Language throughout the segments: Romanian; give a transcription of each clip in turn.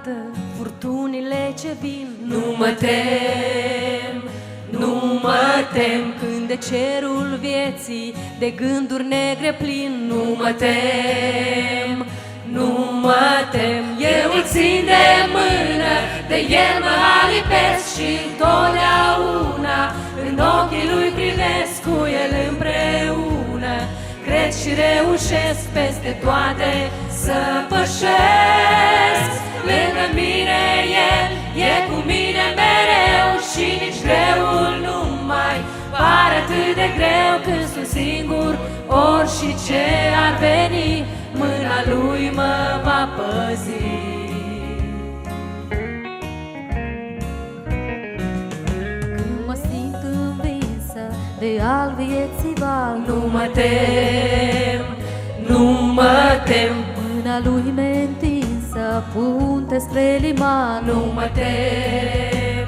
poartă furtunile ce vin. Nu mă tem, nu mă tem, când de cerul vieții de gânduri negre plin. Nu mă tem, nu mă tem, eu îl țin de mână, de el mă alipesc și întotdeauna în ochii lui privesc, cu el împreună cred și reușesc peste toate să pășesc. Lângă mine el e cu mine mereu și nici greul nu mai pare atât de greu. Când sunt singur, orice ar veni, mâna lui mă va păzi. Când mă simt învinsă de al vieții val, nu mă tem, nu mă tem, mâna lui mi-e întinsă, punte spre liman. Nu mă tem,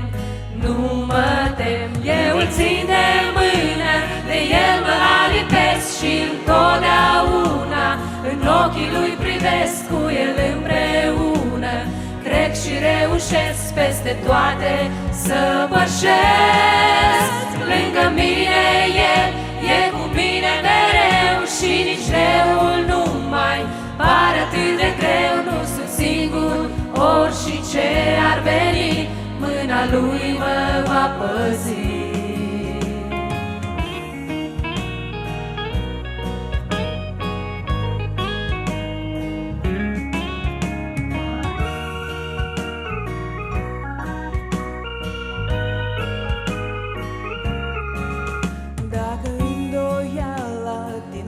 nu mă tem, eu îl țin de mână, de el mă alipesc și întotdeauna în ochii lui privesc, cu el împreună cred și reușesc peste toate să pășesc. Lângă mine el e cu mine mereu și nici greul nu mai pare atât de greu. Nu sunt singur, orice ar veni, mâna lui mă va păzi.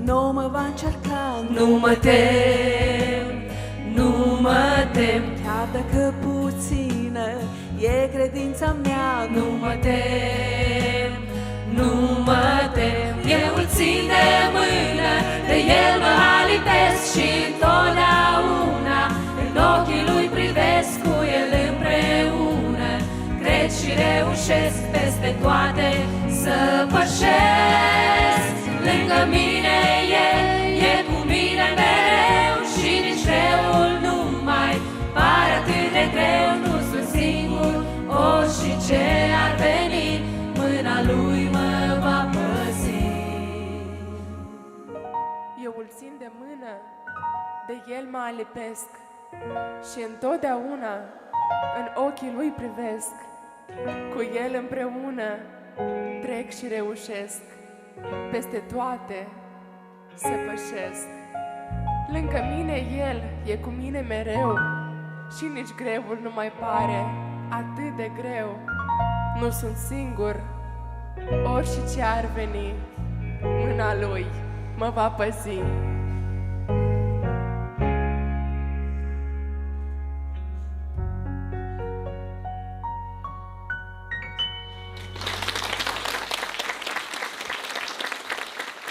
Nu mă va încerca, nu mă tem, nu mă tem, chiar dacă puțină e credința mea. nu mă tem, nu mă tem, eu îl țin de mână, de el mă alipesc și întotdeauna în ochii lui privesc, cu el împreună cred și reușesc peste toate să pășesc. Lângă mine el e cu mine mereu și nici greul nu mai pare atât de greu. Nu sunt singur, orice ar veni, mâna lui mă va păzi. Eu îl țin de mână, de el mă alipesc și întotdeauna în ochii lui privesc, cu el împreună trec și reușesc peste toate să pășesc. Lângă mine el e cu mine mereu și nici greul nu mai pare atât de greu. Nu sunt singur, orice ar veni, mâna lui mă va păzi.